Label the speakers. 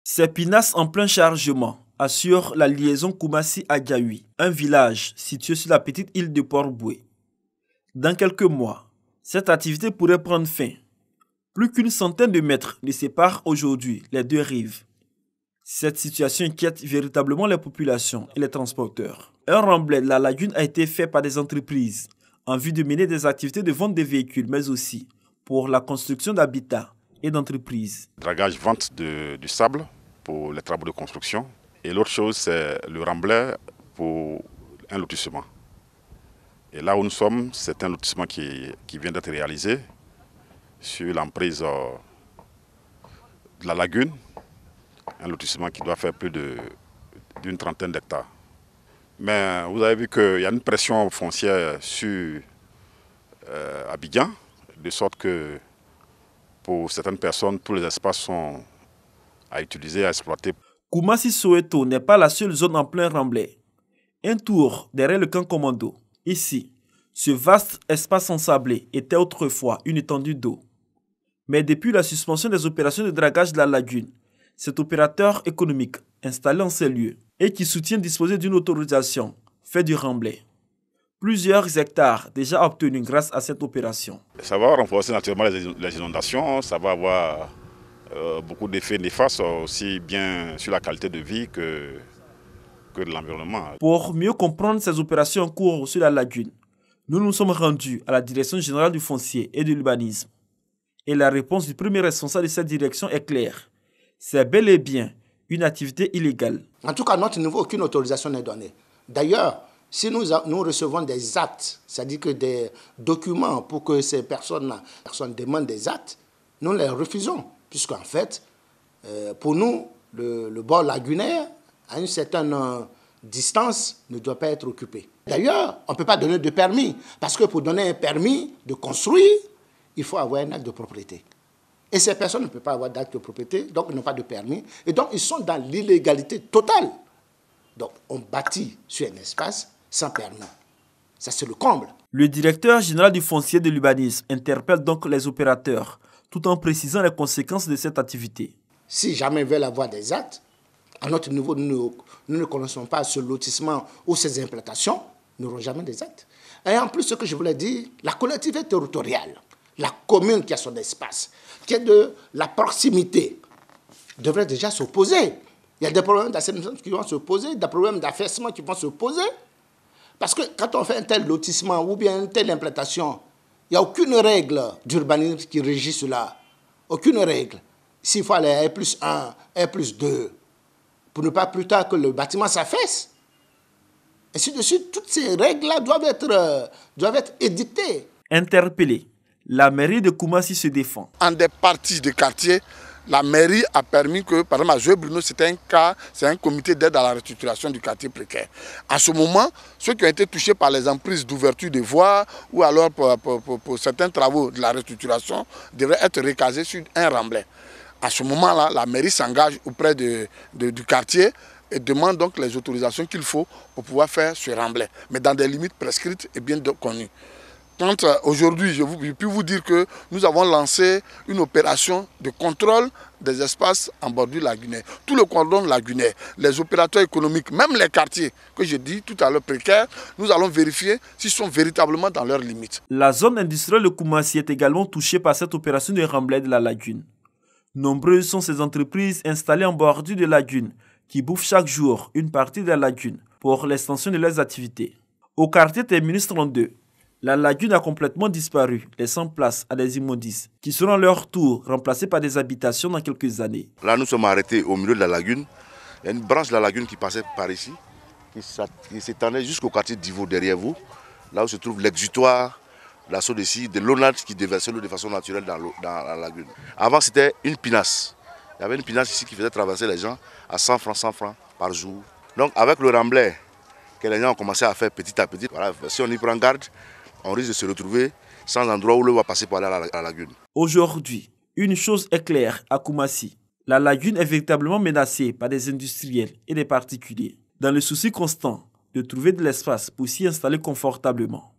Speaker 1: Ces pinasses en plein chargement assurent la liaison Koumassi-Adjaoui, un village situé sur la petite île de Port-Boué. Dans quelques mois, cette activité pourrait prendre fin. Plus qu'une centaine de mètres ne séparent aujourd'hui les deux rives. Cette situation inquiète véritablement les populations et les transporteurs. Un remblai de la lagune a été fait par des entreprises en vue de mener des activités de vente des véhicules, mais aussi pour la construction d'habitats et d'entreprises.
Speaker 2: Dragage, vente du sable pour les travaux de construction. Et l'autre chose, c'est le remblai pour un lotissement. Et là où nous sommes, c'est un lotissement qui vient d'être réalisé sur l'emprise de la lagune. Un lotissement qui doit faire plus d'une trentaine d'hectares. Mais vous avez vu qu'il y a une pression foncière sur Abidjan, de sorte que pour certaines personnes, tous les espaces sont à utiliser, à exploiter.
Speaker 1: Koumassi-Soweto n'est pas la seule zone en plein remblai. Un tour derrière le camp commando. Ici, ce vaste espace ensablé était autrefois une étendue d'eau. Mais depuis la suspension des opérations de dragage de la lagune, cet opérateur économique installé en ces lieux et qui soutient disposer d'une autorisation fait du remblai. Plusieurs hectares déjà obtenus grâce à cette opération.
Speaker 2: Ça va renforcer naturellement les inondations, ça va avoir beaucoup d'effets néfastes aussi bien sur la qualité de vie que de l'environnement.
Speaker 1: Pour mieux comprendre ces opérations en cours sur la lagune, nous nous sommes rendus à la Direction générale du foncier et de l'urbanisme. Et la réponse du premier responsable de cette direction est claire. C'est bel et bien une activité illégale.
Speaker 3: En tout cas, à notre niveau, aucune autorisation n'est donnée. D'ailleurs, si nous recevons des actes, c'est-à-dire que des documents pour que ces personnes demandent des actes, nous les refusons. Puisqu'en fait, pour nous, le bord lagunaire, à une certaine distance, ne doit pas être occupé. D'ailleurs, on ne peut pas donner de permis, parce que pour donner un permis de construire, il faut avoir un acte de propriété. Et ces personnes ne peuvent pas avoir d'acte de propriété, donc ils n'ont pas de permis. Et donc, ils sont dans l'illégalité totale. Donc, on bâtit sur un espace sans permis. Ça, c'est le comble.
Speaker 1: Le directeur général du foncier de l'urbanisme interpelle donc les opérateurs, tout en précisant les conséquences de cette activité.
Speaker 3: Si jamais ils veulent avoir des actes, à notre niveau, nous ne connaissons pas ce lotissement ou ces implantations, nous n'aurons jamais des actes. Et en plus, ce que je voulais dire, la collectivité territoriale, la commune qui a son espace, qui est de la proximité, devrait déjà s'opposer. Il y a des problèmes d'assainissement qui vont se poser, des problèmes d'affaissement qui vont se poser. Parce que quand on fait un tel lotissement ou bien une telle implantation, il n'y a aucune règle d'urbanisme qui régit cela. Aucune règle. S'il faut aller à R+1, R+2, pour ne pas plus tard que le bâtiment s'affaisse. Ainsi de suite, toutes ces règles-là doivent être édictées.
Speaker 1: Interpellée, la mairie de Koumassi se défend.
Speaker 4: En des parties de quartier, la mairie a permis que, par exemple, à Joël Bruno, c'était un cas, c'est un comité d'aide à la restructuration du quartier précaire. En ce moment, ceux qui ont été touchés par les emprises d'ouverture des voies ou alors pour certains travaux de la restructuration devraient être recasés sur un remblai. À ce moment-là, la mairie s'engage auprès du quartier et demande donc les autorisations qu'il faut pour pouvoir faire ce remblai, mais dans des limites prescrites et bien connues. Aujourd'hui, je peux vous dire que nous avons lancé une opération de contrôle des espaces en bordure lagunaire. Tout le cordon lagunaire, les opérateurs économiques, même les quartiers que j'ai dit tout à l'heure précaires, nous allons vérifier s'ils sont véritablement dans leurs limites.
Speaker 1: La zone industrielle de Koumassi est également touchée par cette opération de remblai de la lagune. Nombreuses sont ces entreprises installées en bordure de lagune qui bouffent chaque jour une partie de la lagune pour l'extension de leurs activités. Au quartier Terminus 32, la lagune a complètement disparu, laissant place à des immondices qui seront à leur tour remplacés par des habitations dans quelques années.
Speaker 5: Là, nous sommes arrêtés au milieu de la lagune. Il y a une branche de la lagune qui passait par ici, qui s'étendait jusqu'au quartier d'Ivo derrière vous, là où se trouve l'exutoire, la saut d'ici, de l'onage qui déversait l'eau de façon naturelle dans la lagune. Avant, c'était une pinasse. Il y avait une pinasse ici qui faisait traverser les gens à 100 francs par jour. Donc, avec le remblai que les gens ont commencé à faire petit à petit, voilà, si on y prend garde, on risque de se retrouver sans endroit où l'eau va passer par là à la lagune.
Speaker 1: Aujourd'hui, une chose est claire à Koumassi. La lagune est véritablement menacée par des industriels et des particuliers, dans le souci constant de trouver de l'espace pour s'y installer confortablement.